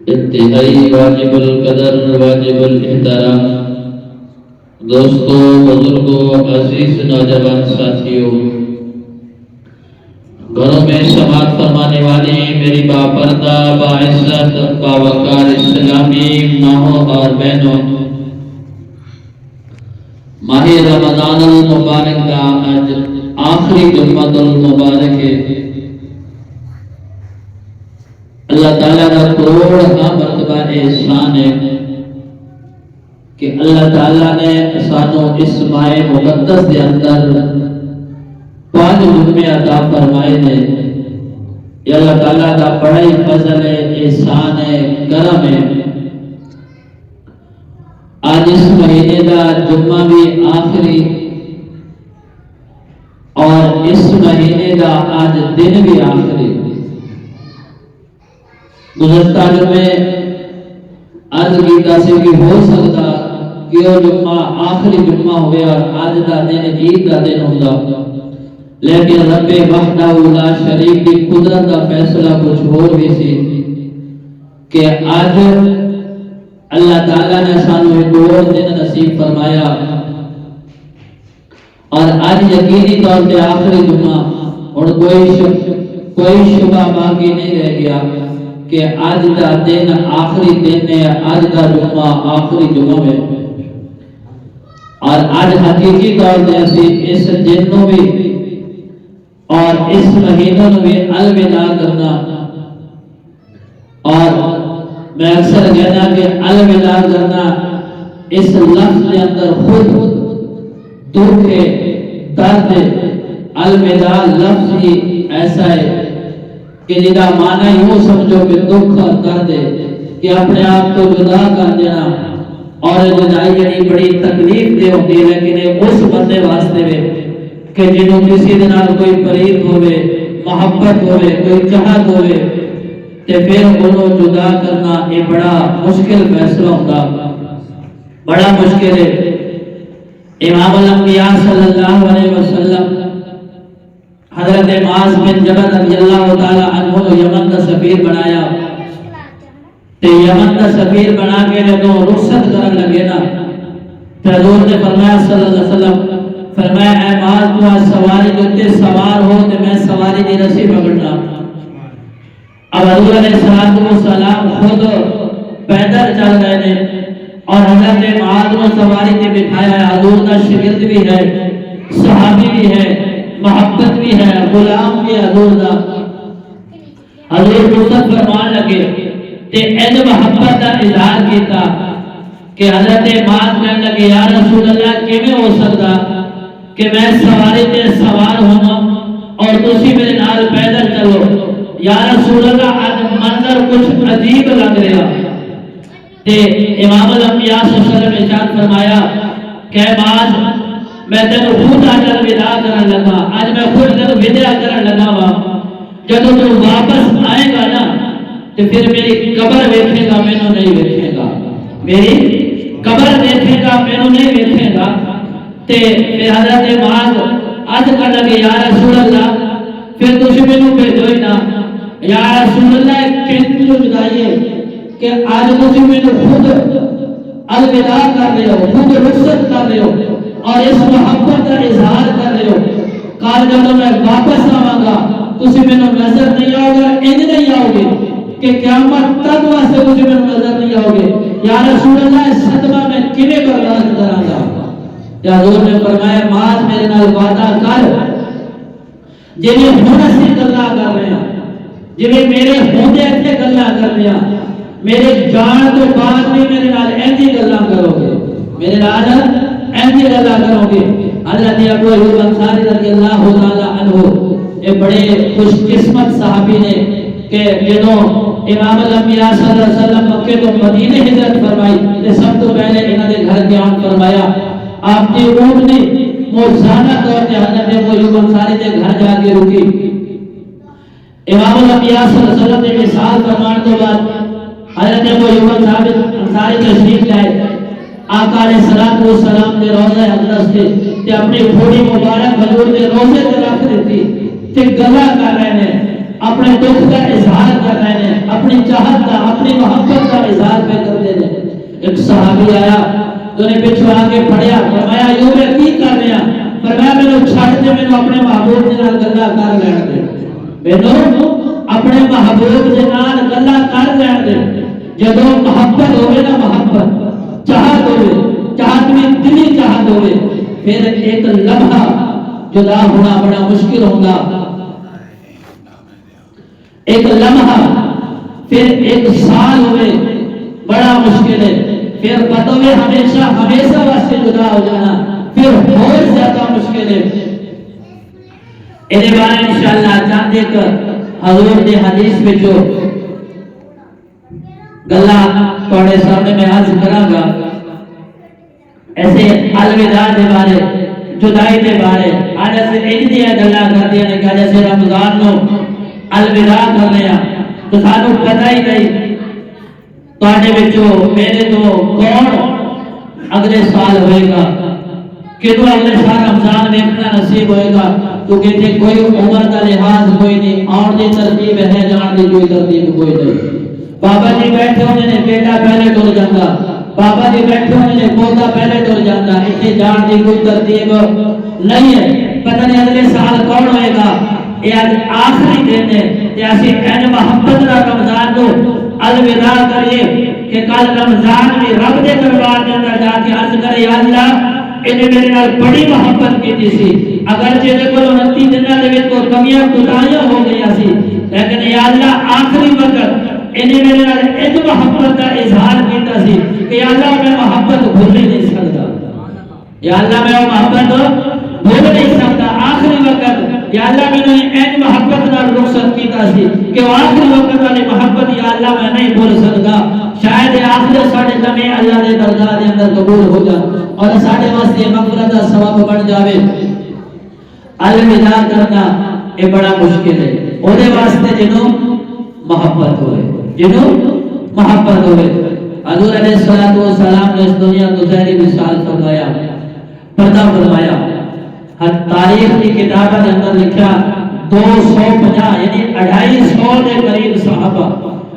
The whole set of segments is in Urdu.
انتہائی واجب القدر واجب الاحترام دوستوں، بزرگوں، عزیز نوجوان ساتھیوں، گھروں میں سماعت فرمانے والی میری باپردہ باعزت باوقار اسلامی ماؤں اور بہنوں، ماہ رمضان المبارک کا آج آخری جمعہ المبارک ہے۔ اللہ تعالیٰ کا کروڑ مرتبہ احسان ہے کہ اللہ تعالیٰ نے سانو اس ماہ مقدس کے اندر 5 جمعے عطا فرمائے نے۔ یہ اللہ تعالیٰ کا بڑا ہی فضل ہے، احسان ہے، کرم ہے۔ آج اس مہینے کا جمعہ بھی آخری اور اس مہینے کا آج دن بھی آخری۔ گزشتہ جمعے عرض کیتا سے کہ ہو سکتا کہ وہ جمعہ آخری جمعہ ہوئے اور آج دا دن عید دا دن ہوتا، لیکن رب وحدہ لا شریک کی قدرت کا فیصلہ کچھ اور بھی سی کہ آج اللہ تعالیٰ نے سانو ایک اور دن نصیب فرمایا اور آج یقینی طور پہ آخری جمعہ، اور کوئی شبہ باقی نہیں رہ گیا کہ آج دا دن آخری دن ہے، آج دا جمعہ آخری جمعہ ہے۔ اور آج حقیقی طور پہ اس دن بھی اور اس مہینوں بھی الوداع کرنا، اور میں اکثر کہنا کہ الوداع کرنا اس لفظ کے اندر خود دکھ ہے، درد ہے۔ الوداع لفظ ہی ایسا ہے کہ جدا معنی یوں سمجھو کہ دکھ اور درد ہے، کہ اپنے آپ کو جدا کر دینا، اور جدائی یعنی بڑی تکلیف دے ہوتی ہے، لیکن اس بندے واسطے میں کہ جنہوں کسی دنال کوئی قریب ہوئے، محبت ہوئے، کوئی چاہت ہوئے، تے پھر انہوں جدا کرنا یہ بڑا مشکل فیصلہ ہوتا، بڑا مشکل ہے۔ امام الانبیاء صلی اللہ علیہ وسلم حضرت معاذ بن جبل رضی اللہ تعالی عنہ کو یمن کا سفیر بنایا، تے یمن کا سفیر بنا کے جدوں رخصت کرن لگے نا، تے حضور نے فرمایا صلی اللہ علیہ وسلم، فرمایا اے معاذ تو سواری جتے سوار ہو تے میں سواری دی رسی پکڑنا۔ اب حضور علیہ السلام خود پیدل چل گئے نے اور حضرت معاذ کو سواری تے بٹھایا ہے۔ حضور کا شاگرد بھی ہے، صحابی بھی ہے، محبت بھی ہے، غلام بھی ہے حضور دا۔ حضور رخصت فرمان لگے تے این محبت کا اظہار کیتا کہ حضرت معاذ کہنے لگے یا رسول اللہ کیویں ہو سکتا کہ میں سواری تے سوار ہوں اور تسی میرے نال پیدل چلو؟ یا رسول اللہ آج منظر کچھ عجیب لگ رہا۔ تے امام الانبیاء صلی اللہ علیہ وسلم نے ارشاد فرمایا کہ معاذ میں تینوں خود آج الوداع کرن لگا، آج میں خود تینوں وداع کرن لگا وا۔ جدوں تو واپس آئے گا نا تو پھر میری قبر دیکھے گا، مینوں نہیں دیکھے گا، میری قبر دیکھے گا، مینوں نہیں دیکھے گا۔ تے پھر حضرت معاذ عرض کر لگے یا رسول اللہ پھر تسی مینوں بھیجو ہی نہ، یا رسول اللہ کتنی جدائی ہے کہ آج تسی مینوں خود الوداع کر رہے ہو، خود رخصت کر رہے ہو اور اس محبت کا اظہار کر رہے ہو۔ کال جب میں واپس آواں گا تسی مینوں نظر نہیں آؤ گے، انج نہیں آؤ گے کہ قیامت تک واسطے تسی مینوں نظر نہیں آؤ گے۔ یا رسول اللہ اس صدمہ میں کیویں برداشت کراں گا؟ تے حضور نے فرمایا معاذ میرے نال وعدہ کر، جویں ہن اسی گلاں کر رہے ہیں، جویں میرے ہوندے اتنے گلاں کر رہے ہیں، میرے جان تو بعد بھی میرے نال ایسی گلاں کرو گے، میرے نال ایسی گلاں کرو گے۔ حضرت ابو ایوب انصاری رضی اللہ تعالی عنہ یہ بڑے خوش قسمت صحابی نے کہ جدوں امام الانبیاء صلی اللہ علیہ وسلم مکے تو مدینے ہجرت فرمائی تے سب تو پہلے انہاں دے گھر قیام فرمایا۔ آپ کی اونٹ نے موزانہ طور پہ حضرت ابو ایوب انصاری دے گھر جا کے رکی۔ امام الانبیاء صلی اللہ علیہ وسلم نے مثال فرمان تو بعد حضرت ابو ایوب انصاری تشریف لائے، آقا علیہ السلام دے روضہ اقدس تے اپنی گھوڑی مبارک حضور دے روضے تے رکھ دیتی تے گلا کر رہے ہیں اپنے دکھ کا اظہار کر رہے ہیں، اپنی چاہت کا، اپنی محبت کا اظہار پہ کرتے ہیں۔ ایک صحابی آیا تو نے پچھو آگے پڑھیا، فرمایا ایوب کی کر رہے ہیں؟ فرمایا مینوں چھڑ دے، مینوں اپنے محبوب دے نال گلاں کر لین دے، مینوں اپنے محبوب دے نال گلاں کر لین دے۔ جدوں محبت ہوے نا، محبت چاہت ہوے، چاہت میں دلی چاہت ہوے، پھر ایک لمحہ جدا ہونا بڑا مشکل ہوگا، ایک لمحہ، پھر ایک سال ہوئے بڑا مشکل ہے، پھر بتوے ہمیشہ ہمیشہ واسطے جدا ہو جانا پھر بہت زیادہ مشکل ہے۔ یہ بارے انشاءاللہ چاند ایک حضور نے حدیث میں جو گلا توڑے سامنے میں عرض کراں گا، ایسے الوداع دے بارے، جدائی دے بارے آج ایسے ایک دیا گلا کر دیا نے کہا جیسے رمضان نو الوداع کر لیا تو سانو پتہ ہی نہیں تواڈے وچوں میرے تو کون اگلے سال ہوئے گا، کدوں اگلے سال رمضان دیکھنا نصیب ہوئے گا، کیونکہ تے کوئی عمر کا لحاظ کوئی نہیں، آن دی ترتیب ہے، جان دی کوئی ترتیب کوئی نہیں۔ بابا جی بیٹھے ہونے نے بیٹا پہلے ٹر جاتا، بابا جی بیٹھے ہونے نے پوتا پہلے ٹر جاتا، اتنے جان دی کوئی ترتیب نہیں ہے۔ پتہ نہیں اگلے سال کون ہوئے گا، یہ آج آخری دن ہے کہ اسی این محبت نہ رمضان کو الوداع کریے کہ کل رمضان بھی رب دے دربار کے اندر جا کے عرض کرے یا اللہ انہیں میرے نال بڑی محبت کی سی، اگر جے کو 29 دنوں دے وچ کوئی کمیاں کوتاہیاں ہو گئی سی، لیکن یا اللہ آخری وقت انہیں میرے نال اس محبت کا اظہار کیتا سی کہ یا اللہ میں محبت بھول نہیں سکتا، یا اللہ میں وہ محبت بھول نہیں سکتا۔ آخری وقت یا اللہ میں نے این محبت نال رخصت کیتا سی کہ وہ آخری وقت والی محبت یا اللہ میں نہیں بھول سکتا، شاید آخر ساڑھے لمحے اللہ دے درگاہ دے اندر قبول ہو جائے اور ساڑھے واسطے مغفرت کا ثواب بن جاوے۔ الوداع کرنا یہ بڑا مشکل ہے، اودے واسطے جنوں محبت ہوئے، جنوں محبت ہوئے۔ حضور علیہ الصلوۃ والسلام نے اس دنیا کو ظاہری مثال فرمایا، پردہ فرمایا۔ ہر تاریخ کی کتابوں کے اندر لکھا 250 یعنی 250 کے قریب صحابہ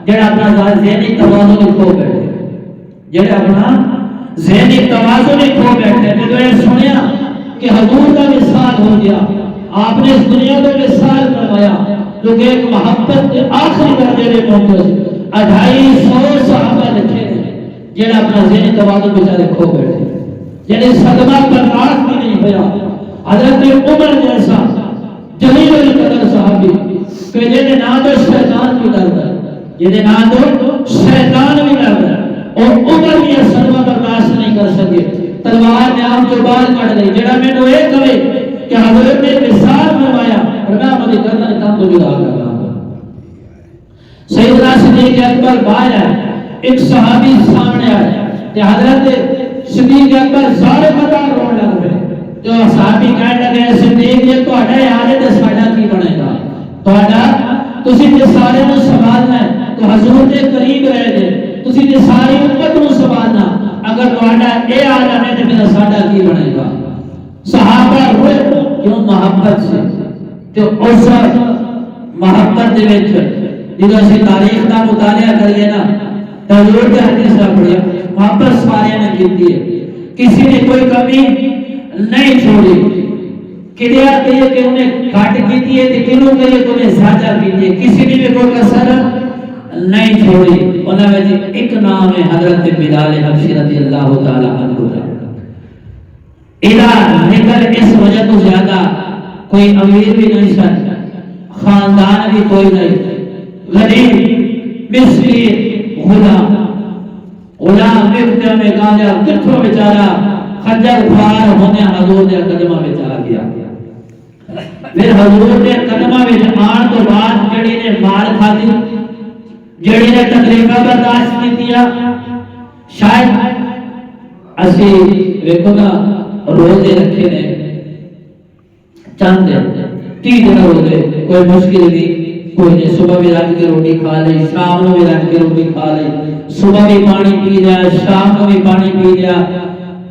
جڑا اپنا ذہنی توازن کھو بیٹھے، جڑا اپنا ذہنی توازن کھو بیٹھے، جب یہ سنیا کہ حضور کا وصال ہو گیا، آپ نے اس دنیا میں وصال فرمایا، جو کہ ایک محبت کے آخری درجے میں پہنچے، 250 صحابہ لکھے ہیں جڑا اپنا ذہنی توازن بیچارے کھو بیٹھے، جنہیں صدمہ برداشت بھی نہیں ہوا۔ حضرت عمر جیسا جلیل القدر صحابی کہ جنہیں نہ تو شیطان بھی ڈرتا ہے، جنہیں نہ تو شیطان بھی ڈرتا ہے، اور عمر بھی یہ صدمہ برداشت نہیں کر سکے، تلوار نے آپ جو بال کٹ گئی، جڑا میں نے ایک کہے کہ حضرت نے وصال فرمایا اور میں ہماری گردن کام کو جدا کر رہا ہوں۔ سیدنا صدیق اکبر باہر ہے، ایک صحابی سامنے آیا کہ حضرت صدیق اکبر سارے قطار رونے لگ گئے، جو صحابی کہنے لگے صدیق یہ تو اٹھے آلے دے ساڑھا کی بنے گا، تو اٹھا تسی تے سارے نو سنبھالنا ہے، تو حضور دے قریب رہے دے، تسی تے ساری امت نو سنبھالنا، اگر تو اٹھا اے آلہ نے تے میرا ساڑھا کی بنے گا۔ صحابہ روئے کیوں؟ محبت سے، تو اس محبت دے وچ جدو اسی تاریخ کا مطالعہ کریے نا تو حضور دے حدیث کا پڑھیا، محبت سارے نے کیتی ہے، کسی نے کوئی کمی نہیں چھوڑی، کدیا کہیے کہ انہیں گھٹ کیتی ہے تو کنوں کہیے کہ انہیں زیادہ کیتی ہے، کسی نے بھی کوئی کسر نہیں چھوڑی۔ انہوں نے ایک نام ہے حضرت بلال حبشی رضی اللہ تعالی عنہ کا، الہ نکل اس وجہ تو زیادہ کوئی امیر بھی نہیں سن، خاندان بھی کوئی نہیں، غریب مسکین غلام مفتے میں گاجا کتھوں بیچارا خنجر خوار ہونے حضور نے قدمہ میں چلا گیا۔ پھر حضور نے قدمہ میں آن تو بعد جڑی نے مار کھا دی، جڑی نے تکلیفہ برداشت کی دیا، شاید اسی ویکھو نا روزے رکھے نے چند 30 دن روزے، کوئی مشکل بھی کوئی نہیں، صبح بھی رکھ کے روٹی کھا لے، شام کو بھی رکھ کے روٹی کھا لے، صبح بھی پانی پی لیا، شام کو بھی پانی پی لیا،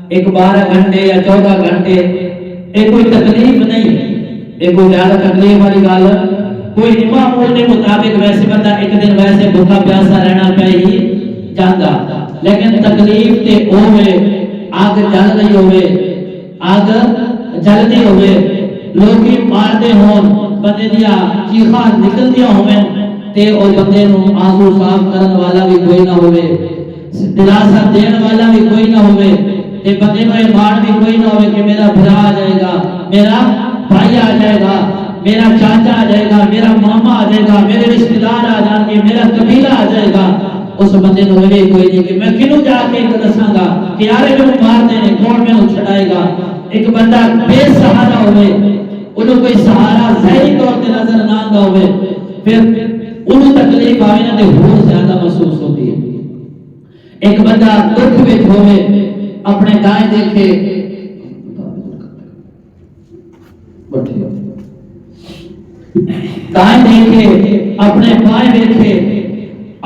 ایک 12 گھنٹے یا 14 گھنٹے، ایک کوئی تکلیف نہیں، ایک کوئی زیادہ تکلیف والی گل کوئی معمول کے مطابق ویسے بندہ ایک دن ویسے بھوکا پیاسا رہنا پہ ہی جاتا، لیکن تکلیف تے ہوے اگ جل رہی ہوے، اگ جلدی ہوے، لوگ مارتے ہون، بندے دیا چیخاں نکلدیاں ہوئیں تے او بندے نو آنسو صاف کرن والا بھی کوئی نہ ہوے، دلاسا دین والا بھی کوئی نہ ہوے، تے بندے نو ایمان بھی کوئی نہ ہوے کہ میرا بھرا آ جائے گا، میرا بھائی آ جائے گا، میرا چاچا آ جائے گا، میرا ماما آ جائے گا، میرے رشتہ دار آ جان گے، میرا قبیلہ آ جائے گا۔ اس بندے نو یہ کوئی نہیں کہ میں کنوں جا کے دساں گا کہ یارے میں مار دینے کون میں چھڑائے گا۔ ایک بندہ بے سہارا ہوئے، انہوں کوئی سہارا ظاہری طور تے نظر نہ آتا ہوئے، پھر انہوں تکلیف آئے نہ تے بہت زیادہ محسوس ہوتی ہے۔ ایک بندہ دکھ وچ ہوئے، اپنے دائیں دیکھے، دائیں دیکھے، اپنے بائیں دیکھے،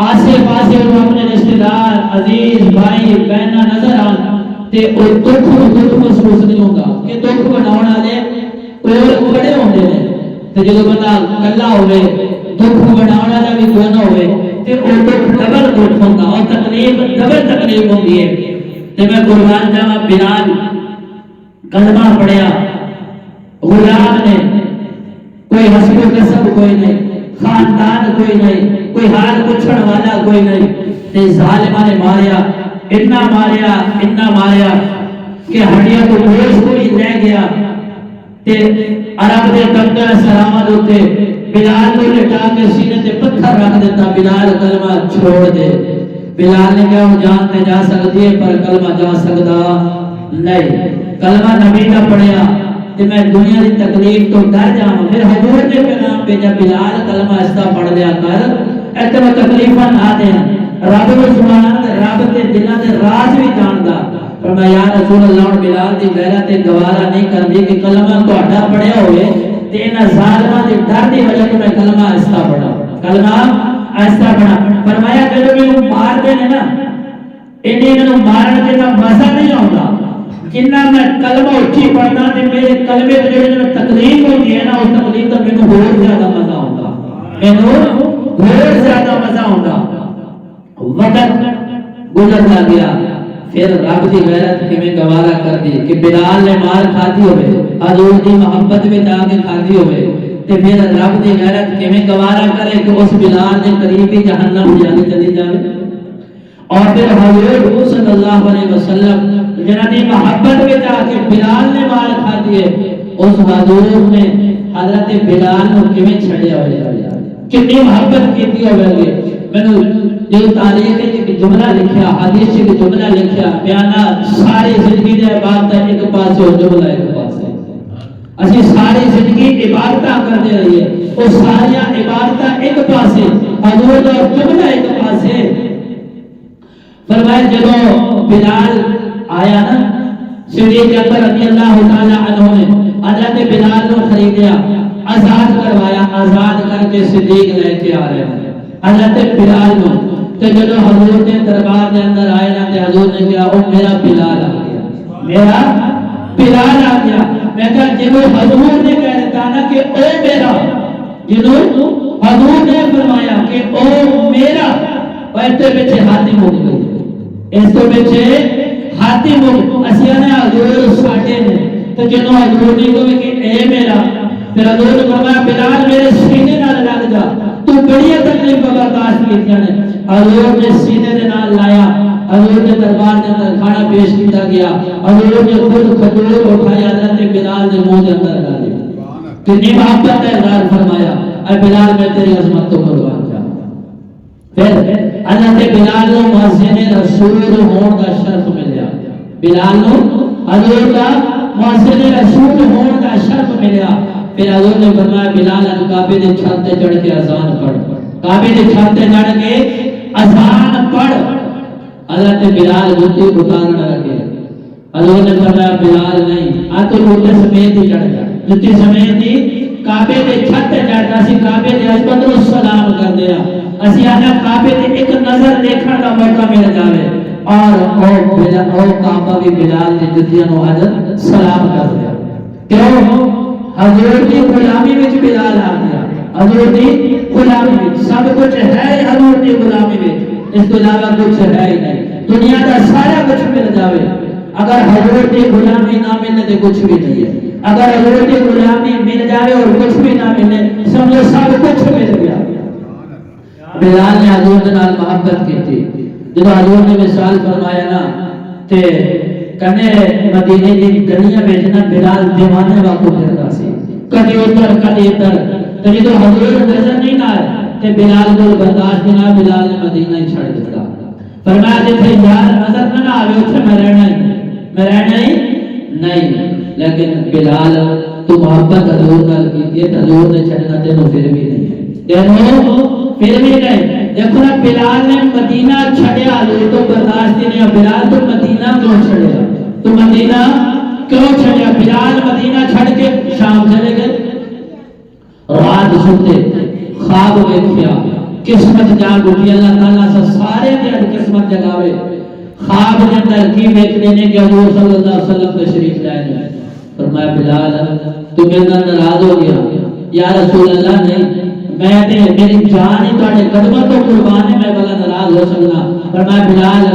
آسے پاسے اپنے رشتہ دار، عزیز، بھائی، بہنہ نظر آن تے او دکھ محسوس نہیں ہوگا کہ دکھ بناؤن والے اور بڑے ہوندے نے، تے جدوں بندہ کلا ہوئے، دکھ بناؤن والا بھی کوئی نہ ہوئے تے او دکھ ڈبل دکھ ہوندا، اور تکلیف ڈبل تکلیف ہوندی ہے۔ تے میں قربان جاواں بلال کلمہ پڑھیا، غلام نے، کوئی حسب و کسب کوئی نہیں، خاندان کوئی نہیں، کوئی حال پوچھن والا کوئی نہیں، تے ظالمہ نے ماریا، اتنا ماریا کہ ہڈیاں کو گوشت کوئی لے گیا، تے عرب دے تبدیل سلامت ہوتے بلال کو لٹا کے سینے تے پتھر رکھ دیتا، بلال کلمہ چھوڑ دے۔ بلال نے کہا جان تے جا سکتی ہے پر کلمہ جا سکتا نہیں۔ کلمہ نبی کا پڑھیا تے میں دنیا دی تکلیف تو ڈر جاؤں، پھر حضور نے پیغام بھیجا بلال کلمہ ایسا پڑھ لیا کر اتنا تکلیفاں نہ دیں، رب کو سبحان رب دے دلاں دے راز بھی جاندا۔ فرمایا یا رسول اللہ بلال دی غیرت گوارا نہیں کردی کہ کلمہ تہاڈا پڑھیا ہوئے تے انہاں ظالماں دے ڈر دی وجہ تو میں کلمہ ایسا پڑھا، کلمہ ایسا پڑھا۔ فرمایا جدوں مینوں مار دے نا انہاں نوں مارن دے دا مزہ نہیں آوندا، جنہ میں کلمہ اچھی پڑھنا تے میرے کلمے تے جڑی تکلیف ہوندی ہے نا اس تکلیف دا مینوں بہت زیادہ مزہ آوندا، مینوں بہت زیادہ مزہ آوندا۔ وقت گزرتا گیا، پھر رب دی غیرت کیویں گوارا کر دی کہ بلال نے مار کھادی ہوئے، حضور دی محبت میں جا کے کھادی ہوئے، تے پھر رب دی غیرت کیویں گوارا کرے کہ اس بلال دے قریب ہی جہنم جانے چلی جاوے۔ اور پھر حضور صلی اللہ علیہ وسلم جنہاں دی محبت میں جا کے بلال نے مار کھادی ہے، اس حضور نے حضرت بلال کو کیویں چھڑیا ہوئے، کتنی محبت کیتی ہوئے۔ میں نے جو تاریخ ایک جملہ لکھیا، حدیث سے جملہ لکھیا، بیانہ ساری زندگی دے عبادت ایک پاس ہو، جملہ ایک پاس ہے، اسی ساری زندگی عبادتاں کرتے رہیے، وہ ساری عبادتاں ایک پاس ہے، حضور دا جملہ ایک پاس ہے۔ فرمایا جب بلال آیا نا، صدیق اکبر رضی اللہ تعالی عنہ نے حضرت بلال کو خریدیا، آزاد کروایا، آزاد کر کے صدیق لے کے آ رہے ہیں حضرت بلال کو۔ تو جب حضور نے دربار کے اندر آئے نا تے حضور نے کہا او میرا بلال آ گیا، میرا بلال آ گیا۔ میں کہا جب حضور نے کہہ دیتا نا کہ او میرا، جنہوں حضور نے فرمایا کہ او میرا، ایسے پیچھے ہاتھی مک گئی، ایسے پیچھے ہاتھی مک، اسیانے حضور ساٹھے نے، تو جنہوں حضور نے کہا کہ اے میرا، پھر حضور نے فرمایا بلال میرے سینے نہ لگ جا، تو بڑی تکلیف برداشت کی نے۔ حضور نے سینے دے نال لایا، حضور نے دربار کے اندر کھانا پیش کیا گیا، حضور نے خود کھجور اٹھایا حضرت بلال نے منہ کے اندر ڈالی، کتنی محبت کا اظہار فرمایا، اے بلال میں تیری عظمت تو قربان جاؤں۔ پھر حضرت بلال کو مؤذن رسول ہون کا شرف ملیا، بلال کو حضور کا مؤذن رسول ہون کا شرف ملیا۔ پھر حضور نے فرمایا بلال کعبے کی چھت تے چڑھ کے اذان پڑھ، کعبے کی چھت تے چڑھ کے اذان پڑھ۔ حضرت بلال جوتی اتارنے لگے، حضور نے فرمایا بلال نہیں، آ تو جوتے سمیت ہی چڑھ جا، جوتی سمیت ہی کعبے کی چھت تے چڑھنا، اسی کعبے کی عظمت نوں سلام کر دیا، اسی آنا کعبے کی ایک نظر دیکھنے کا موقع مل جاوے، اور کعبہ بھی بلال کی جوتیاں نوں سلام کر دیا۔ کیوں؟ حضور کی غلامی وچ بلال آ گیا، حضور دی غلامی سب کچھ ہے حضور دی غلامی میں، اس کو علاوہ کچھ ہے ہی نہیں، دنیا کا سارا کچھ مل جاوے اگر حضور کی غلامی نہ ملے تو کچھ بھی نہیں ہے، اگر حضور کی غلامی مل جاوے اور کچھ بھی نہ ملے سمجھو سب کچھ مل گیا۔ بلال نے حضور کے نال محبت کی تھی، جب حضور نے مثال فرمایا نا تے کنے مدینے دی گلیاں بیچنا بلال دیوانے واقو کرتا سی، کدی ادھر کدی ادھر، تو جب حضور نظر نہیں آئے تے بلال کو برداشت نہ، بلال نے مدینہ ہی چھڑ دیتا، فرمایا جتھے یار نظر نہ آوے اتھے میں رہنا ہی نہیں، لیکن بلال تو محبت حضور نال کی ہے، حضور نے چھڑنا تینوں پھر بھی نہیں، تینوں پھر بھی نہیں۔ دیکھو نا بلال نے مدینہ چھڑیا، حضور تو برداشت نہیں، بلال تو مدینہ کیوں چھڑیا؟ تو مدینہ کیوں چھڑیا؟ بلال مدینہ چھڑ کے شام چلے گئے، رات سوتے خواب دیکھیا، قسمت جاگ اٹھی، اللہ تعالیٰ سے سارے دن قسمت جگاوے، خواب کے اندر کی دیکھنے نے کہ حضور صلی اللہ علیہ وسلم تشریف لائے ہیں، فرمایا بلال تو میرے نال ناراض ہو گیا؟ یا رسول اللہ نہیں، میں تے میری جان ہی تواڈے قدموں تو قربان ہے، میں بلا ناراض ہو سکنا۔ فرمایا بلال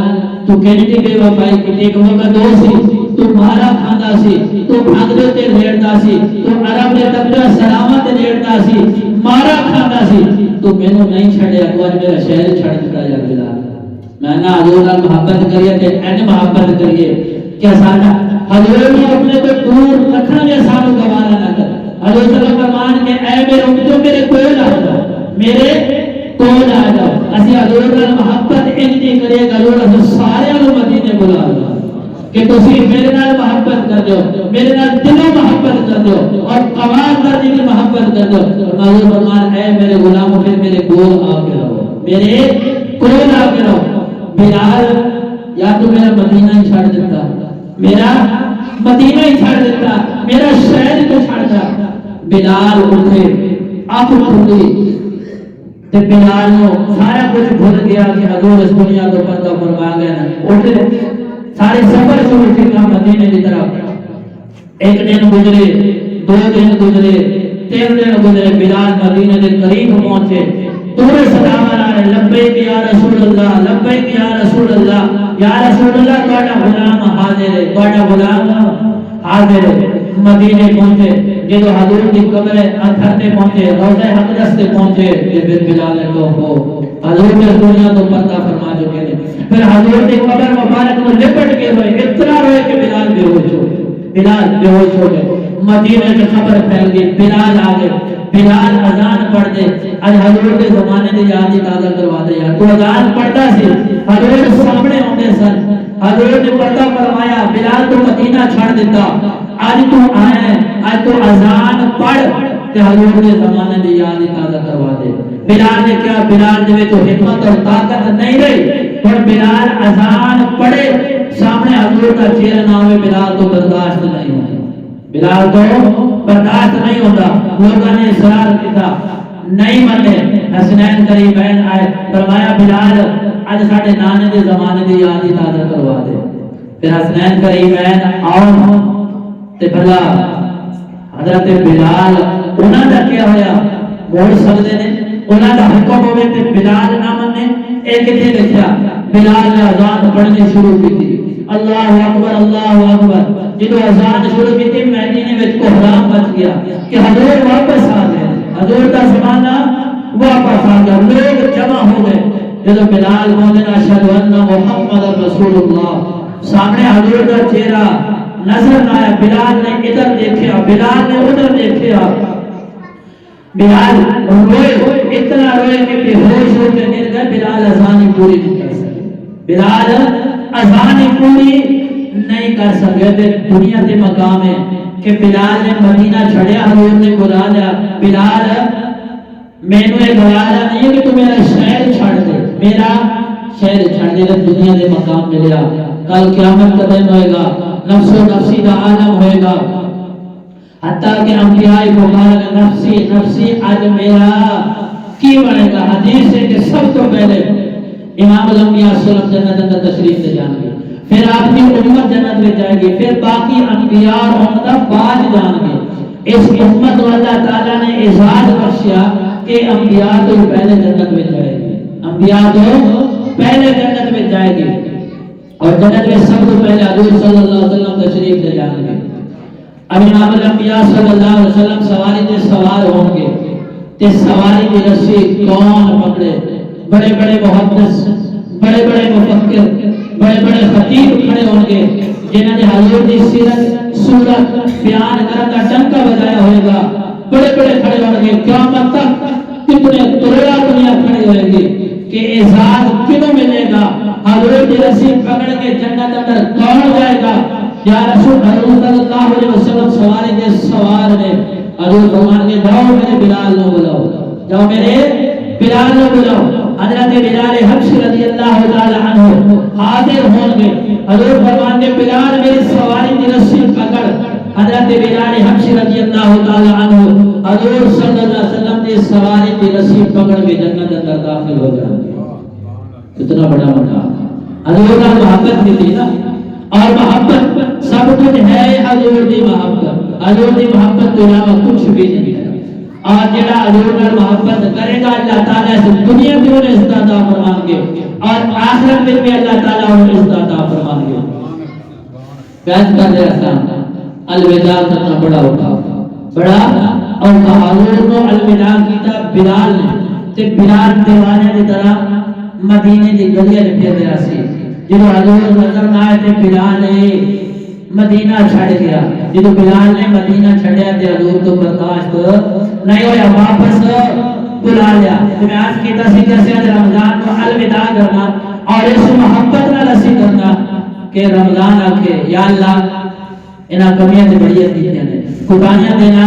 تو کہنی بے وفائی کی ایک موقع دو سی، تو مارا کھاندا سی، تو بھاگدے تے لیٹدا سی، تو عرب دے تکبیر سلامت تے لیٹدا سی، مارا کھاندا سی، تو مینوں نہیں چھڑیا، تو اج میرا شہر چھڑ دتا یا بلال؟ میں نہ حضور نال محبت کریے تے این محبت کریے کہ ساڈا حضور نے اپنے کو دور رکھنا گے، سانو گوارا نہ کر۔ حضور صلی اللہ علیہ وسلم فرمان کہ اے میرے امتوں میرے کول آ جاؤ، میرے کول آ جاؤ، اسی حضور نال محبت انتی کریے کہ حضور اساں سارے نوں مدینے بلا لو کہ تسی میرے نال محبت کر دیو، میرے نال دلوں محبت کر دیو اور قوام کر دی محبت کر دیو۔ اور حضور فرمان اے میرے غلاموں پھر میرے کول آ کے رہو، میرے کول آ کے رہو۔ بلال یا تو میرا مدینہ ہی چھڑ دیتا، میرا مدینہ ہی چھڑ دیتا، میرا شہر تو چھڑ جا۔ بلال اٹھے، آنکھ کھلی تے بلال نو سارا کچھ بھول گیا کہ حضور اس دنیا کو پردہ فرما گئے نا، اٹھے سارے سفر شروع کیا مدینے کی طرف۔ ایک دن گزرے، دو دن گزرے، تین دن گزرے، بلال مدینے کے قریب پہنچے، تورے سلام آرہے، لبیک یا رسول اللہ، لبیک یا رسول اللہ، یا رسول اللہ تواڈا غلام حاضر ہے، تواڈا غلام حاضر ہے۔ مدینے پہنچے، جب حضور کی قبر اطہر تے پہنچے، روضہ اقدس تے پہنچے، پھر بلال نے کہا حضور نے دنیا تو پردہ فرما چکے ہیں۔ پھر حضور کی قبر مبارک میں لپٹ کے روئے، اتنا روئے کہ بلال بے ہوش ہو گئے، بلال بے ہوش ہو گئے۔ مدینے کی خبر پھیل گئی، بلال آ گئے، بلال اذان پڑھ دے، آج حضور کے زمانے کی یاد ہی تازہ کروا دے یار، تو اذان پڑھتا سی، حضور سامنے ہوتے سن، حضور نے پردہ فرمایا، بلال تو مدینہ چھڑ دیتا، آج تو آئے، آج تو اذان پڑھ کہ حضور کے زمانے کی یاد ہی تازہ کروا دے۔ بلال نے کیا، بلال جو تو ہمت اور طاقت نہیں رہی، اور بلال اذان پڑھے، سامنے حضور کا چہرہ نہ ہوئے، بلال تو برداشت نہیں ہوتا، بلال تو برداشت نہیں ہوتا۔ لوگوں نے اصرار کیا، نہیں منے، حسنین قریبین آئے، فرمایا بلال آج ساڑھے نانے دے زمانے دی یاد ہی تازہ کروا دے۔ پھر حسنین قریبین آؤ تے بھلا حضرت بلال انہاں دا کیا ہویا، موڑ سکدے نے، انہاں دا حکم ہوئے تے بلال نہ منے، ایک دے لکھیا، بلال نے اذان پڑھنی شروع کی تھی، اللہ اکبر اللہ اکبر، جدو اذان شروع کی تھی مدینے وچ کوہرام مچ گیا کہ حضور واپس آ گئے، حضور کا زمانہ واپس آ گیا، لوگ جمع ہو گئے۔ جدو بلال بولے اشہد ان محمد رسول اللہ، سامنے حضور کا چہرہ نظر نہ آیا، بلال نے ادھر دیکھا، بلال نے ادھر دیکھا، بلال روئے، اتنا روئے کہ بے ہوش ہو کے گر گئے، بلال اذان پوری نہیں کر سکے، بلال اذان پوری نہیں کر سکے۔ دنیا کے مقام ہے کہ بلال نے مدینہ چھڑیا، حضور نے بلا لیا، بلال میں نے بلایا نہیں ہے کہ تو میرا شہر چھڑ دے، میرا شہر چھڑ دے، دنیا کے مقام ملیا، کل قیامت کا دن ہوئے گا، نفس و نفسی کا عالم ہوئے گا، حتیٰ کہ انبیاء مبارک نفسی نفسی آج میرا کی بنے گا۔ حدیث ہے کہ سب تو پہلے امام الانبیاء صلی اللہ علیہ وسلم جنت اندر تشریف لے جائیں گے، پھر آپ کی امت جنت میں جائے گی، پھر باقی انبیاء اور امت بعد جان گے۔ اس امت کو اللہ تعالیٰ نے اعزاز بخشیا کہ انبیاء تو پہلے جنت میں جائے گی، انبیاء تو پہلے جنت میں جائے گی، اور جنت میں سب سے پہلے حضور صلی اللہ علیہ وسلم تشریف لے جائیں گے۔ اب امام الانبیاء صلی اللہ علیہ وسلم سواری تے سوار ہوں گے، تے سواری کی رسی کون پکڑے؟ بڑے بڑے محدث، بڑے بڑے مفکر، بڑے بڑے خطیب کھڑے ہوں گے جنہوں نے حضور کی سیرت صورت بیان کرنے کا ڈنکا بجایا ہوئے گا، بڑے بڑے کھڑے ہوں گے۔ قیامت تک کتنے کروڑا دنیا کھڑی ہوئے گی کہ اعزاز کیوں ملے گا؟ حضور کی رسی پکڑ کے جنت اندر کون جائے گا؟ یا رسول حضور صلی اللہ علیہ وسلم سواری کے سوار نے حضور فرمان کے جاؤ میرے بلال نو بلاؤ، جاؤ میرے بلال نو بلاؤ۔ حضرت بلال حبشی رضی اللہ تعالی عنہ حاضر ہوں گے، حضور فرمان کے بلال میری سواری کی رسی پکڑ۔ حضرت بلال حبشی رضی اللہ تعالی عنہ حضور صلی اللہ علیہ وسلم کی سواری کی رسی پکڑ کے جنت اندر داخل ہو جائیں گے۔ اتنا بڑا مقام حضور کا محبت کی تھی نا، اور محبت سب کچھ ہے حضور کی محبت، حضور کی محبت کے علاوہ کچھ بھی نہیں ہے۔ اور جڑا حضور کا محبت کرے گا اللہ تعالیٰ اس دنیا میں انہیں عزت عطا فرمائیں گے، اور آخرت میں بھی اللہ تعالیٰ انہیں عزت عطا فرمائیں گے۔ بیعت کر رہے آسان الوداع کرنا بڑا ہوتا بڑا، اور حضور کو الوداع کیتا بلال نے، تے بلال دیوانے کی طرح مدینے کی گلیاں پھر رہا سی۔ جب حضور نظر نہ آئے تے بلال مدینہ چھڑ گیا، جب بلال نے مدینہ چھڑیا تے حضور تو برداشت نہیں ہویا، واپس بلا لیا۔ میں آج کیتا سی کیسے رمضان کو الوداع کرنا اور اس محبت نہ رسی کرنا کہ رمضان آکے یا اللہ انہاں کمیاں تے بڑیاں کیتیاں نے، قربانیاں دینا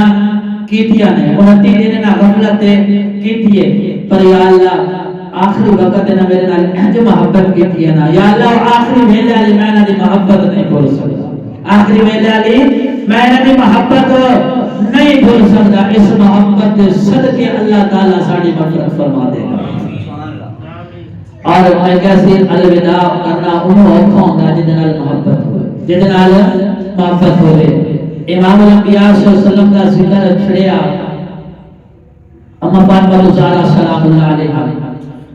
کیتیاں نے، 29 دن نہ غفلت کیتی ہے، پر یا اللہ آخری وقت ہے نا میرے نال جو محبت کی ہے نا، یا اللہ آخری ویلے علی میں نہ دی محبت نہیں بھول سکتا، آخری ویلے علی میں نہ دی محبت نہیں بھول سکتا، اس محبت کے صدقے اللہ تعالیٰ ساڑی مغفرت فرما دے گا۔ اور میں کیسی الوداع کرنا انہوں اوکھا ہوگا جنال محبت ہوئے، جنال محبت ہوئے۔ امام الانبیاء صلی اللہ علیہ وسلم کا ذکر چھڑیا اما فاطمہ زہرا سلام اللہ علیہا،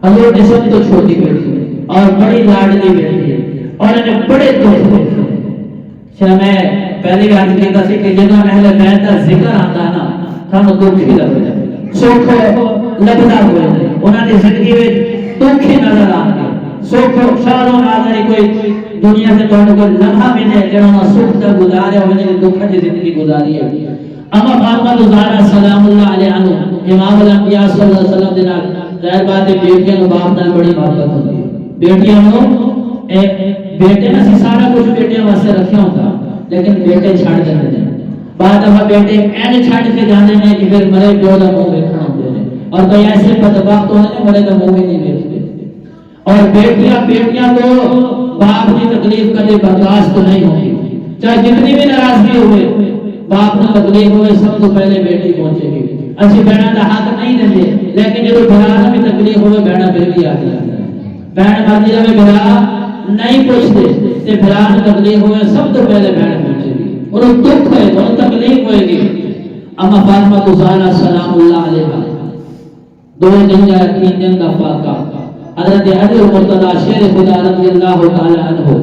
حضور جسم تو چھوٹی بیٹی اور بڑی لاڈلی بیٹی ہے، اور انہیں بڑے دکھ دیکھے۔ میں پہلی بات کہتا سی کہ جنہوں اہل بیت کا ذکر آتا نا سانو دکھ ہی لگ جائے، سکھ لبدا ہوئے نہیں، انہوں نے زندگی میں دکھ ہی نظر آنے، سکھ سالوں ناظری کوئی دنیا سے توڑنے کوئی لمحہ بھی نہیں جنہوں نے سکھ کا گزارے ہوئے نے دکھ کی زندگی گزاری ہے۔ اما فاطمہ زہرا سلام اللہ علیہ امام الانبیاء صلی اللہ علیہ وسلم دینا ظاہر بات ہے بیٹیاں نو باپ نال بڑی محبت ہوتی ہے، بیٹیاں نو بیٹے نہ سارا کچھ بیٹیاں واسطے رکھیا ہوتا، لیکن بیٹے چھڑ دیتے ہیں، بعد دفعہ بیٹے این چھڑ کے جانے ہیں کہ پھر مرے پیو دا منہ ویکھنا ہوندے نے، اور کئی ایسے بدبخت ہونے نے مرے دا منہ بھی نہیں ویکھتے، اور بیٹیاں تو باپ کی تکلیف کبھی برداشت نہیں ہوگی، چاہے جتنی بھی ناراضگی ہوئے باپ نے تکلیف ہوئے سب تو پہلے بیٹی پہنچے گی۔ اچھی بہنوں کا حق نہیں دیں لیکن جب بھرا بھی تکلیف ہوئے بہنا پھر بھی آتی ہے، بہن مرضی میں بھرا نہیں پوچھتے تے بھرا میں تکلیف ہوئے سب تو پہلے بہن پہنچے گی، انہوں دکھ ہے انہوں تکلیف ہوئے گی۔ اما فاطمہ زہرا سلام اللہ علیہ 2 دن یا 3 دن کا فاقہ، حضرت علی مرتضی شیر خدا رضی اللہ تعالی عنہ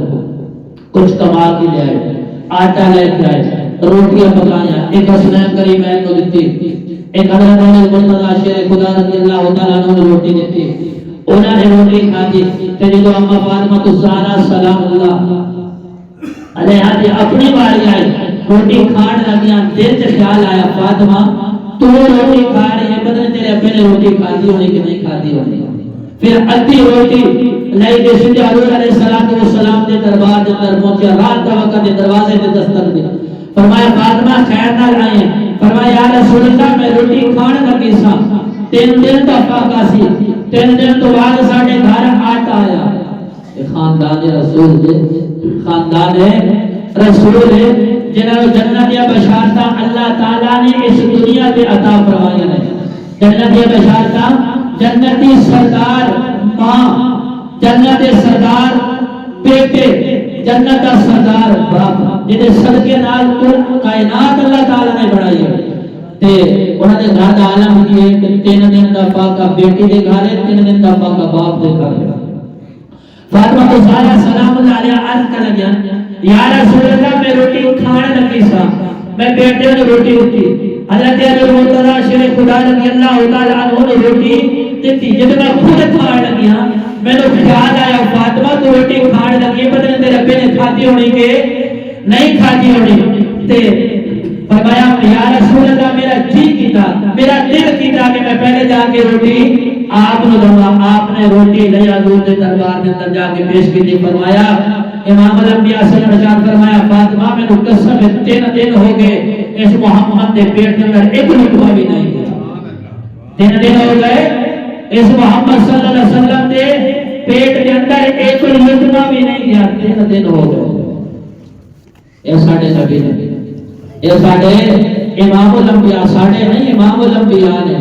کچھ کمال کی لے آئے، آٹا لے کے آئے، روٹیاں پکایا، ایک حسنین کریمین کو دیتی، ایک حضرت علی مرتضی شیر خدا رضی اللہ تعالی عنہ نے روٹی دیتی، انہوں نے روٹی کھا دی، پھر جو اما فاطمہ زہرا سلام اللہ علیہ دی اپنی باری آئی، روٹی کھان لگیاں، دل سے خیال آیا فاطمہ تو روٹی کھا رہی ہے، پتہ نہیں تیرے ابے نے روٹی کھا دی ہونی کہ نہیں کھا دی ہونی، پھر ادھی روٹی لئی دے سیدھے حضور علیہ السلام کے دربار کے اندر پہنچا، رات کا وقت دروازے پہ دستک دیا، فرمایا فاطمہ خیر نال آئی ہیں، فرمایا یا رسول اللہ میں روٹی کھان لگی سا، 3 دن کا فاقہ سی، 3 دن تو بعد ساڑھے گھر آٹا آیا، خاندان رسول دے، خاندان رسول ہے جنہوں جنت یا بشارتہ اللہ تعالیٰ نے اس دنیا پہ عطا فرمایا ہے، جنت یا بشارتہ جنتی سردار ماں، جنت سردار بیٹے، جنت سردار باپ، جنہیں صدقے نال کائنات اللہ تعالیٰ نے بڑھائی ہے، تے انہاں دے گھر دا عالم کی ہے کہ 3 دن دا پاکا بیٹی دے گھر ہے، 3 دن دا پاکا باپ دے گھر ہے۔ فاطمہ کو زہرا سلام اللہ علیہ عرض کر لگیا یا رسول اللہ میں روٹی کھانے لگی سا، میں بیٹے نے روٹی اٹھی، حضرت علی مرتضی شیخ خدا رضی اللہ تعالی عنہ نے روٹی دیتی، جب میں خود کھانے لگیا میں نے خیال آیا فاطمہ تو روٹی کھانے لگی پتہ نہیں تیرے ابے نے کھاتی ہونی کہ نہیں کھاتی ہونی، تے فرمایا یا رسول اللہ میرا جی کیتا، میرا دل کیتا کہ میں پہلے جا کے روٹی آپ نے دوں گا۔ آپ نے روٹی لے حضور کے دربار میں اندر جا کے پیش کی تھی، فرمایا امام الانبیاء صلی اللہ علیہ وسلم فرمایا فاطمہ میں نے قسم 3 دن ہو گئے اس محمد کے پیٹ کے اندر ایک لقمہ بھی نہیں گیا، 3 دن ہو گئے اس محمد صلی اللہ علیہ وسلم کے پیٹ کے اندر ایک لقمہ بھی نہیں گیا، 3 دن ہو گئے۔ اے ساڈے نبی نے، اے ساڈے امام الانبیاء، ساڈے نہیں امام الانبیاء نے،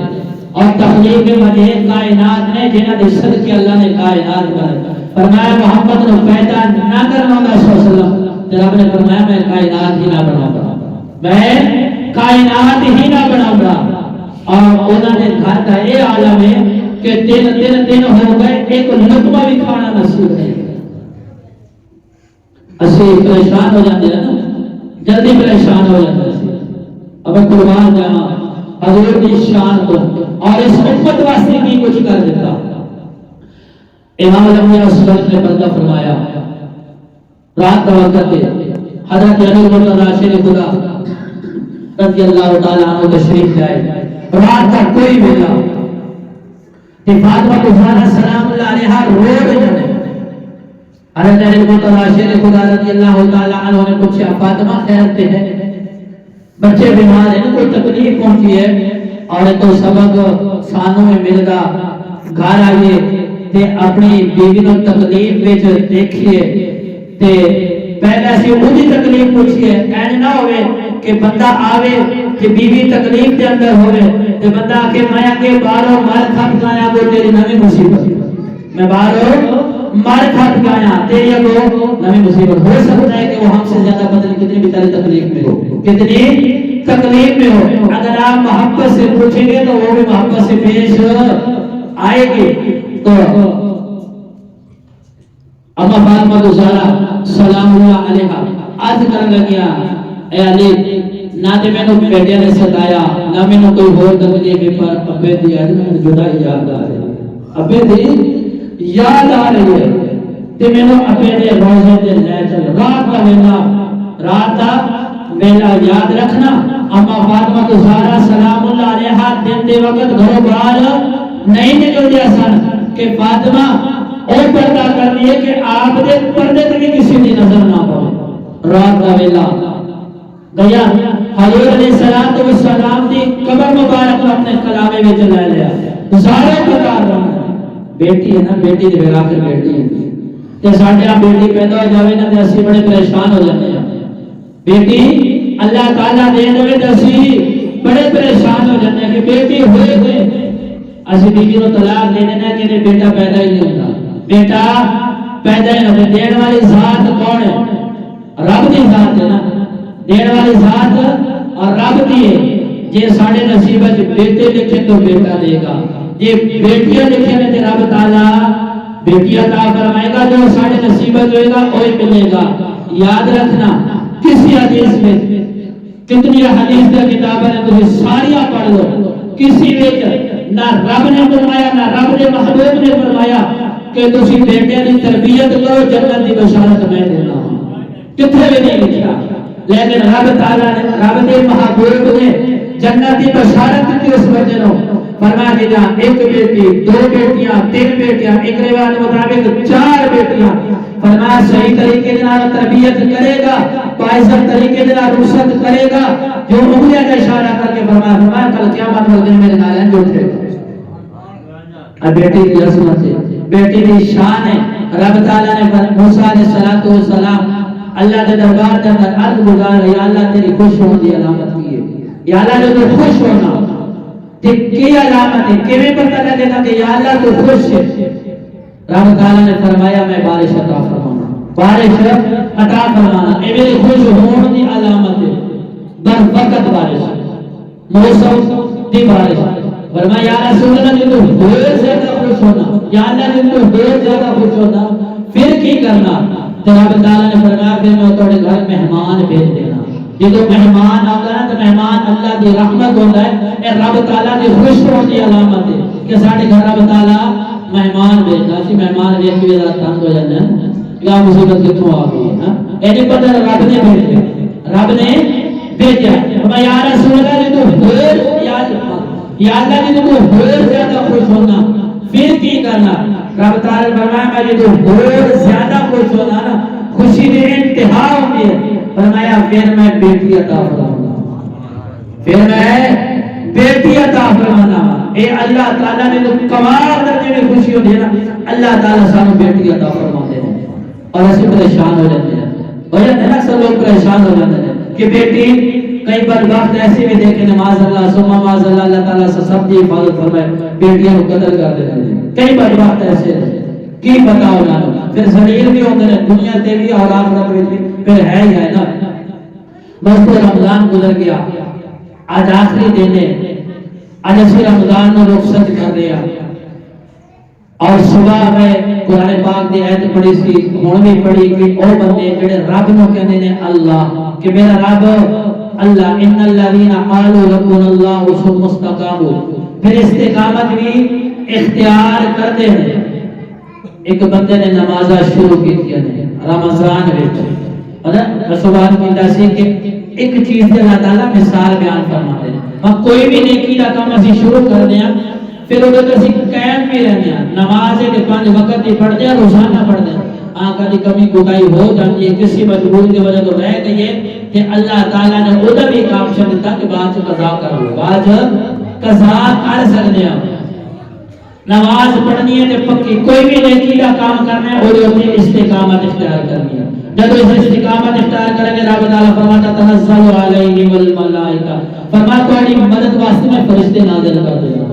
اور تخلیق وجہ کائنات نے جنہاں دے صدقے اللہ نے کائنات بنائی۔ فرمایا محمد نے پیدا نہ کرنا صلی اللہ علیہ وسلم، جناب نے فرمایا میں کائنات ہی نہ بناؤں گا، میں کائنات ہی نہ بناؤں گا۔ اور انہوں نے گھر کا یہ عالم ہے کہ 3 دن ہو گئے ایک لقمہ بھی کھانا نصیب نہیں۔ اسی پریشان ہو جاتے ہیں نا، جلدی پریشان ہو جاتے ہیں۔ اب قربان جاؤں حضور کی شان کو اور اس امت واسطے کی کچھ کر دیتا۔ امام الانبیاء صلی اللہ علیہ وسلم نے پردہ فرمایا، رات کا وقت ہے، حضرت علی مرتضی شیخ خدا رضی اللہ تعالیٰ عنہ تشریف لائے، رات کا کوئی ویلا کہ فاطمہ کو زہرا سلام اللہ علیہا رو رہی ہیں۔ حضرت علی مرتضی شیخ خدا رضی اللہ تعالیٰ عنہ نے پوچھا فاطمہ خیر تے ہے؟ بچے بیمار ہیں، کوئی تکلیف پہنچی ہے اور کوئی سبق سانوں میں مل گا، گھر آئیے تے اپنی بیوی نو تکلیف وچ دیکھیے تے پہلے سے وہی تکلیف پوچھیے، این نہ ہوئے کہ بندہ آوے کہ بیوی تکلیف دے اندر ہوئے تے بندہ کہ میں اگے باہروں مر کھٹ گایا وہ تیری نویں مصیبت، میں باہروں مر کھٹ گایا تیری اگو نویں مصیبت۔ ہو سکتا ہے کہ وہ ہم سے زیادہ پتہ نہیں کتنی بیچاری تکلیف میں ہو، کتنی تکلیف میں ہو، اگر آپ محبت سے پوچھیں گے تو وہ بھی محبت سے پیش آئے گی۔ تو اما فاطمہ کو زہرا سلام اللہ علیہا عرض کرنے لگیا اے علی نہ تے میں نے بیٹے نے ستایا نہ میں نے کوئی اور تکلیف پر ابے دی جدائی یاد آ رہی ہے، ابے دی یاد آ رہی ہے تے میں نے ابے دے روزے دے لے چل رات کا ویلا، رات کا ویلا یاد رکھنا۔ اما فاطمہ کو زہرا سلام اللہ علیہا دن دے وقت گھروں باہر نہیں نکل دیا سن کہ فاطمہ اور پردہ کر دیے کہ آپ دے پردے تک کسی دی نظر نہ پڑے۔ رات کا ویلا گیا، حضور علیہ السلام دی قبر مبارک اپنے کلامے میں چلا لیا، سارے قطار رہا بیٹی ہے نا، بیٹی دے بغیر آخر بیٹی ہے تے ساڈے آپ بیٹی پیدا ہو جاوے نا تے اسی بڑے پریشان ہو جاتے ہیں۔ بیٹی اللہ تعالیٰ دے دے تے اسی بڑے پریشان ہو جاتے ہیں کہ بیٹی ہوئے ہوئے اسی بیوی کو طلاق دے دینا کہ بیٹا پیدا ہی نہیں ہوتا، بیٹا پیدا ہی نہیں ہوتا۔ دین والی ذات کون ہے؟ رب دی ذات ہے نا، دین والی ذات اور رب دی ہے۔ جے ساڈے نصیب وچ بیٹے لکھے تو بیٹا دے گا، جے بیٹیاں لکھے نے تے رب تعالیٰ بیٹی عطا فرمائے گا، جو ساڈے نصیب وچ ہوئے گا وہی ملے گا۔ یاد رکھنا کسی حدیث میں کتنی حدیث کی کتابیں ہیں تو ساری پڑھ لو، کسی وچ نہ رب نے فرمایا نہ رب نے محبوب نے فرمایا کہ تسی بیٹے کی تربیت کرو جنت کی بشارت میں دینا ہوں، کتنے بھی نہیں لکھا، لیکن رب تعالیٰ نے رب کے محبوب نے جنت کی بشارت کی اس وجہ نو فرمایا کہ جہاں ایک بیٹی، 2 بیٹیاں، 3 بیٹیاں، ایک روایت مطابق 4 بیٹیاں، فرمایا صحیح طریقے سے تربیت کرے گا، پائزر طریقے سے رخصت کرے گا، جو انگلیاں کا اشارہ کر کے فرمایا کل قیامت والے دن میرے نالین جو اٹھے گا۔ اب بیٹی کی عظمت ہے، بیٹی کی شان ہے۔ رب تعالیٰ نے موسیٰ علیہ السلام اللہ کے دربار کے اندر عرض گزار یا اللہ تیری خوش ہونے کی علامت کی ہے، یا اللہ جو تو خوش ہونا کی علامت ہے، کیویں پتہ لگے گا کہ یا اللہ تو خوش ہے؟ رب تعالیٰ نے فرمایا میں بارش عطا فرمانا، بارش عطا فرمانا، اے میرے خوش ہونے کی علامت ہے، بر وقت بارش موسم دی بارش فرمایا یا رسول اللہ جی تو بہت زیادہ خوش ہونا، یا اللہ جی تو بہت زیادہ خوش ہونا، پھر کی کرنا؟ تو رب تعالیٰ نے فرمایا پھر میں تھوڑے گھر مہمان بھیج دینا۔ یہ تو مہمان آتا ہے تو مہمان اللہ کی رحمت ہوتا ہے، اے رب تعالیٰ کی خوش ہونے کی علامت ہے کہ ساڑھے گھر رب تعالیٰ مہمان بھیجنا۔ اسی مہمان بھیج کے ذرا تنگ ہو جاتے ہیں یا مصیبت کتوں آ گئی ہے، اے نہیں پتہ رب نے بھیجا، رب نے بھیجا۔ فرمایا یا رسول اللہ جی تو بہت یا اللہ جی تو بہت زیادہ خوش ہونا، پھر کی کرنا؟ رب تعالیٰ نے فرمایا میں جی تو بہت زیادہ خوش ہونا نا، خوشی میں انتہا ہوتی ہے، فرمایا پھر میں بیٹی عطا فرماؤں، پھر میں بیٹی عطا فرمانا۔ اے اللہ تعالیٰ نے تو کمال درجے میں خوشی ہوتی ہے نا، اللہ تعالیٰ سانو بیٹی عطا فرماتے ہیں اور ایسے پریشان ہو جاتے ہیں، ہو جاتے ہیں نا، سب لوگ پریشان ہو جاتے ہیں کہ بیٹی کئی بار وقت ایسے بھی دیکھیں نماز اللہ سما ماذ اللہ، اللہ تعالیٰ سے سب کی حفاظت فرمائے، بیٹیاں کو قتل کر دیتے ہیں، کئی بار وقت ایسے کی بتاؤ جانو، پھر ذلیل بھی ہوتے ہیں دنیا تے بھی اور آخرت میں بھی، پھر ہے ہی ہے نا۔ بس تو رمضان گزر گیا، آج آخری دن ہے، آج اسی رمضان میں رخصت کر دیا، اور صبح میں قرآن پاک دی آیت پڑھی سی، ہن بھی پڑھی کہ او بندے جڑے رب نو کہندے نے اللہ، کہ میرا رب اللہ، ان الذین قالوا ربنا اللہ ثم استقاموا، پھر استقامت بھی اختیار کرتے ہیں۔ ایک بندے نے نمازہ شروع کی تھی رمضان وچ، رسول کی دسی کہ ایک چیز دے اللہ تعالیٰ مثال بیان فرماتے ہیں، ہم کوئی بھی نیکی دا کام اسی شروع کر دیں پھر وہ اسی قائم بھی رہنے ہیں، نماز کے 5 وقت ہی پڑھ دیں، روزانہ پڑھ دیں، کبھی کمی کوتاہی ہو جاتی ہے، کسی مجبوری کی وجہ تو رہ گئی ہے کہ اللہ تعالیٰ نے ادھر بھی ایک آپشن دیتا کہ بعد قضا کر لو، بعد قضا کر سکتے ہیں۔ نماز پڑھنی ہے تو پکی، کوئی بھی نیکی کا کام کرنا ہے اور اپنی استقامت اختیار کرنی ہے۔ جب اس استقامت اختیار کریں گے رب تعالیٰ فرماتا تنزل علیہم الملائکہ، فرماتا تمہاری مدد واسطے میں فرشتے نازل کر دے گا،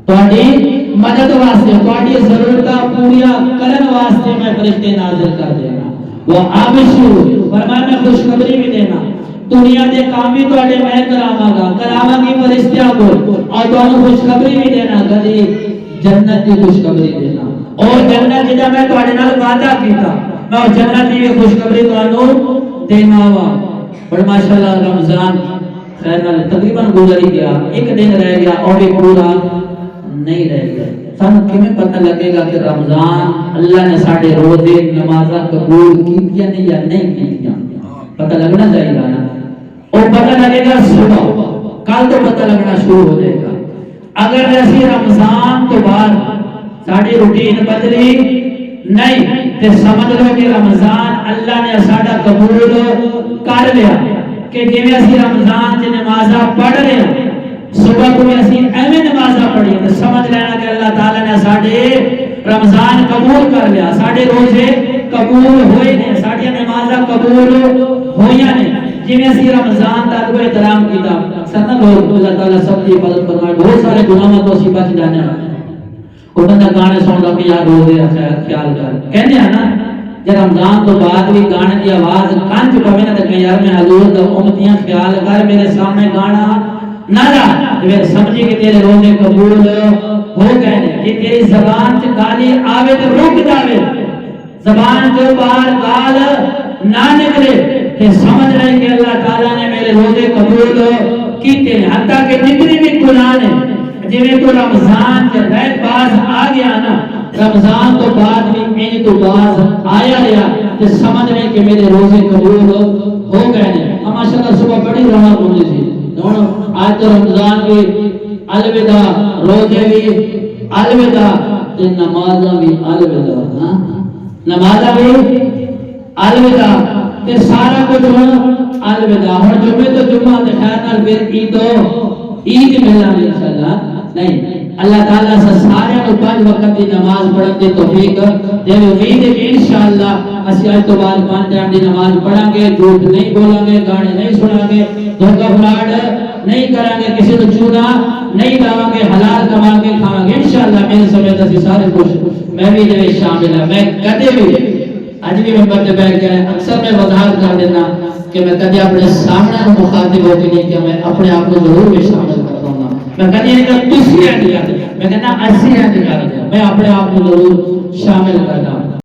تمہاری مدد واسطے، تمہاری ضرورتاں پوریا کرن واسطے میں فرشتے نازل کر دے گا۔ وہ آبشروا، فرمایا میں خوشخبری بھی دینا، دنیا دے کام بھی تواڈے میں کراواں گی فرشتیاں کو، اور تانوں خوشخبری بھی دینا، کدی جنت کی خوشخبری دینا، اور جنت جدا میں تواڈے نال وعدہ کیتا، میں اور جنت کی خوشخبری تانوں دینا وا۔ پر ماشاءاللہ رمضان خیر نال تقریباً گزر ہی گیا، ایک دن رہ گیا اور بھی پورا نہیں رہ گیا۔ سن کیویں پتہ لگے گا کہ رمضان اللہ نے ساڈے روزے نمازاں قبول کیتیاں نہیں یا نہیں کیتیاں؟ پتہ لگنا چاہیے نا، اور پتہ لگے گا صبح، کل تو پتہ لگنا شروع ہو جائے گا۔ اگر ایسی رمضان تو بعد ساڈی روٹین بدلی نہیں تے سمجھ لو کہ رمضان اللہ نے ساڈا قبول کر لیا، کہ جویں اسی رمضان چ نمازاں پڑھ رہے ہیں، صبح کو اسی ایویں نمازاں پڑھی تو سمجھ لینا کہ اللہ تعالیٰ نے ساڈے رمضان قبول کر لیا، ساڈے روزے قبول ہوئے نے، ساڈی نمازاں قبول ہوئیاں نے، جویں اسی رمضان دا کوئی احترام کیتا۔ اکثر نہ لوگ اللہ تعالیٰ سب کی حفاظت فرمائے، بہت سارے گناہوں تو اسی بچ جانے ہیں، وہ بندہ گانے سندا کہ یار روزے خیال کر کہندے ہیں نا، جب رمضان تو بعد بھی گانے کی آواز کان چ پوے نا تے کہ یار میں حضور دا امتیاں خیال کر، میرے سامنے گانا نہ لا، پھر سمجھے کہ تیرے روزے قبول ہو گئے نے۔ کہ تیری زبان سے گالی آوے تو رک جاوے، زبان کے باہر گال نہ نکلے، کہ سمجھ رہے کہ اللہ تعالیٰ نے میرے روزے قبول کیتے ہیں۔ حتیٰ کہ جتنی بھی گناہ نے، جویں تو رمضان کے رہ باز آ گیا نا، رمضان تو بعد بھی میں تو باز آیا رہا، کہ سمجھ رہے کہ میرے روزے قبول ہو گئے نے۔ ماشاءاللہ صبح بڑی رونق ہوتی تھی، آج تو رمضان بھی الوداع، روزے بھی الوداع، تے نمازاں بھی الوداع، نمازاں بھی الوداع، تے سارا کچھ الوداع۔ اور جمعے تو جمعہ تے خیر نال پھر عید ملنا انشاءاللہ نہیں۔ اللہ تعالیٰ سے سارے کو 5 وقت کی نماز پڑھنے کی توفیق دے، امید ہے کہ انشاءاللہ اسی آج تو بعد 5 ٹائم کی نماز پڑھیں گے، جھوٹ نہیں بولیں گے، گانے نہیں سنیں گے، دھوکہ فراڈ نہیں کریں گے، کسی کو چونا نہیں لاؤں گے، حلال کما کے کھاؤں گے انشاءاللہ۔ میرے سمیت اسی سارے خوش، میں بھی جو شامل ہے، میں کدے بھی اج بھی ممبر پہ بیٹھ گیا، اکثر میں وضاحت کر دینا کہ میں کدی اپنے سامنے مخاطب ہو کے نہیں کہ میں اپنے آپ کو ضرور میں شامل کرتا ہوں میں کدی نہیں کہ تسی ہے نہیں کرتے میں کہنا اسی ہے نہیں کرتے میں اپنے آپ کو ضرور شامل کرتا